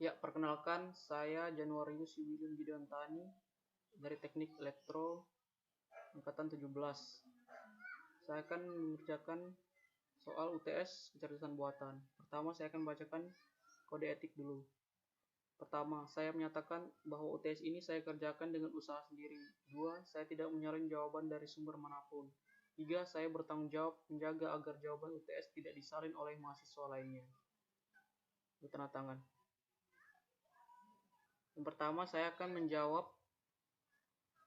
Ya, perkenalkan saya Januarius William Gideon Tani dari Teknik Elektro angkatan 17. Saya akan mengerjakan soal UTS kecerdasan buatan. Pertama, saya akan membacakan kode etik dulu. Pertama, saya menyatakan bahwa UTS ini saya kerjakan dengan usaha sendiri. 2. Saya tidak menyalin jawaban dari sumber manapun. 3. Saya bertanggung jawab menjaga agar jawaban UTS tidak disalin oleh mahasiswa lainnya. Tanda tangan. Yang pertama, saya akan menjawab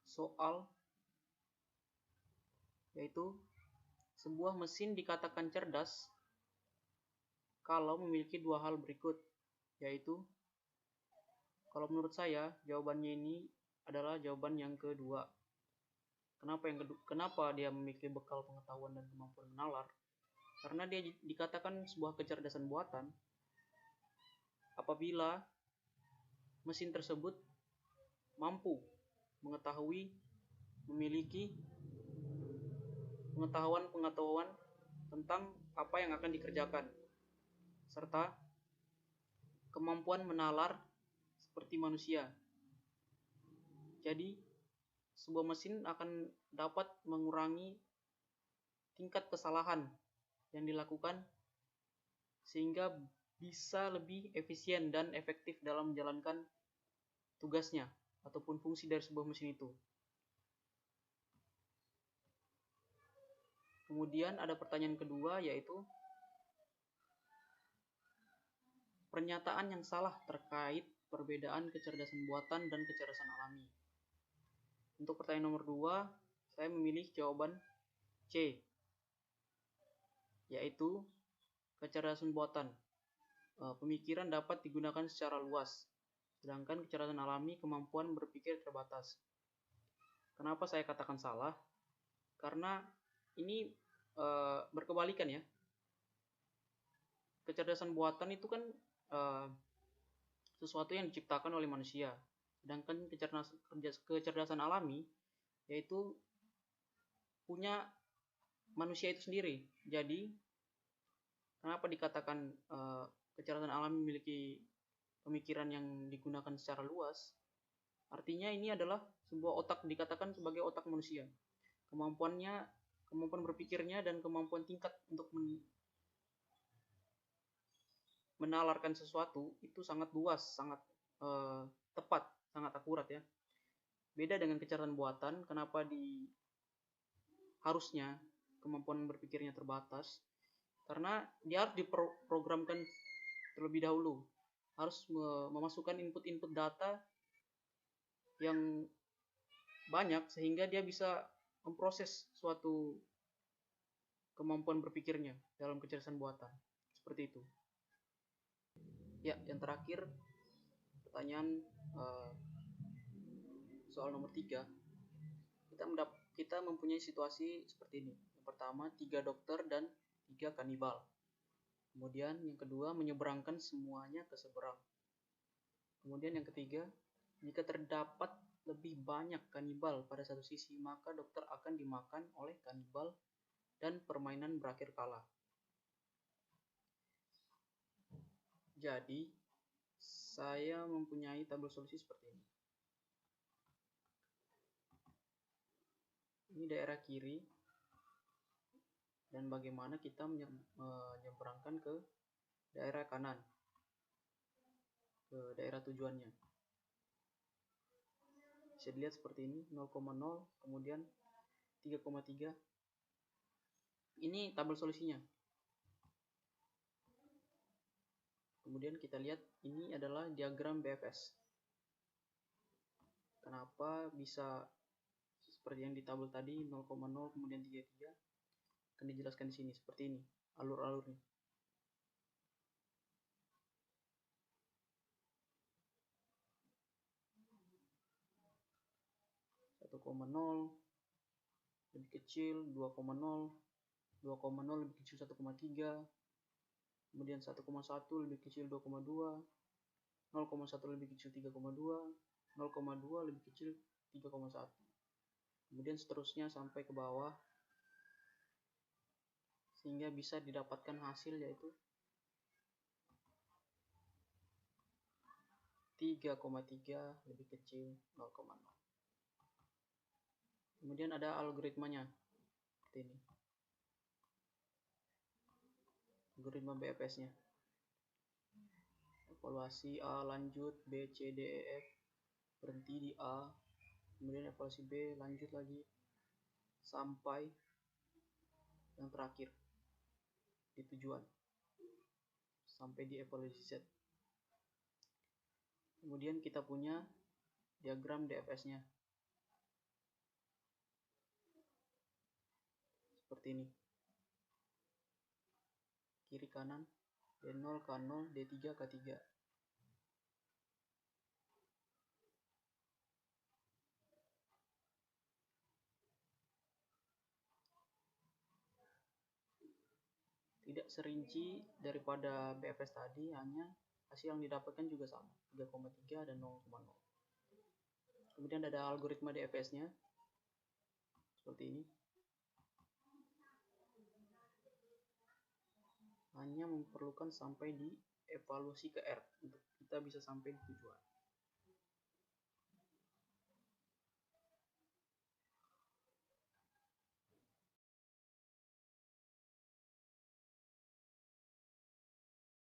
soal yaitu sebuah mesin dikatakan cerdas kalau memiliki dua hal berikut, yaitu kalau menurut saya jawabannya ini adalah jawaban yang kedua. Kenapa dia memiliki bekal pengetahuan dan kemampuan menalar? Karena dia dikatakan sebuah kecerdasan buatan apabila mesin tersebut mampu memiliki pengetahuan tentang apa yang akan dikerjakan, serta kemampuan menalar seperti manusia. Jadi, sebuah mesin akan dapat mengurangi tingkat kesalahan yang dilakukan sehingga bisa lebih efisien dan efektif dalam menjalankan tugasnya ataupun fungsi dari sebuah mesin itu. Kemudian ada pertanyaan kedua, yaitu pernyataan yang salah terkait perbedaan kecerdasan buatan dan kecerdasan alami. Untuk pertanyaan nomor 2, saya memilih jawaban C, yaitu kecerdasan buatan. Pemikiran dapat digunakan secara luas, sedangkan kecerdasan alami kemampuan berpikir terbatas. Kenapa saya katakan salah? Karena ini berkebalikan ya. Kecerdasan buatan itu kan sesuatu yang diciptakan oleh manusia, sedangkan kecerdasan alami yaitu punya manusia itu sendiri. Jadi kenapa dikatakan kecerdasan alami memiliki pemikiran yang digunakan secara luas? Artinya ini adalah sebuah otak, dikatakan sebagai otak manusia. Kemampuan berpikirnya dan kemampuan tingkat untuk menalarkan sesuatu itu sangat luas, sangat tepat, sangat akurat ya. Beda dengan kecerdasan buatan, kenapa harusnya kemampuan berpikirnya terbatas? Karena dia harus diprogramkan terlebih dahulu, harus memasukkan input data yang banyak sehingga dia bisa memproses suatu kemampuan berpikirnya dalam kecerdasan buatan. Seperti itu. Ya, yang terakhir pertanyaan soal nomor 3. Kita mempunyai situasi seperti ini. Yang pertama, 3 dokter dan 3 kanibal. Kemudian yang kedua, menyeberangkan semuanya ke seberang. Kemudian yang ketiga, jika terdapat lebih banyak kanibal pada satu sisi, maka dokter akan dimakan oleh kanibal dan permainan berakhir kalah. Jadi, saya mempunyai tabel solusi seperti ini. Ini daerah kiri, dan bagaimana kita menyeberangkan ke daerah kanan, ke daerah tujuannya. Bisa dilihat seperti ini, 0,0, kemudian 3,3. Ini tabel solusinya. Kemudian kita lihat ini adalah diagram BFS. Kenapa bisa seperti yang di tabel tadi, 0,0 kemudian 3,3, akan dijelaskan di sini seperti ini alur-alurnya. lebih kecil 2,0, 2,0 lebih kecil 1,3, kemudian 1,1 lebih kecil 2,2, 0,1 lebih kecil 3,2, 0,2 lebih kecil 3,1. Kemudian seterusnya sampai ke bawah sehingga bisa didapatkan hasil yaitu 3,3 lebih kecil 0,0. Kemudian ada algoritmanya seperti ini. Algoritma BFS-nya. Evaluasi A lanjut, B, C, D, E, F berhenti di A, kemudian evaluasi B lanjut lagi sampai yang terakhir di tujuan, sampai di evaluasi Z. Kemudian kita punya diagram DFS-nya seperti ini. Kiri kanan D0 K0 D3 K3. Tidak serinci daripada BFS tadi, hanya hasil yang didapatkan juga sama, 3,3 dan 0,0. Kemudian ada algoritma DFS-nya seperti ini. Hanya memerlukan sampai di evaluasi ke R untuk kita bisa sampai di tujuan.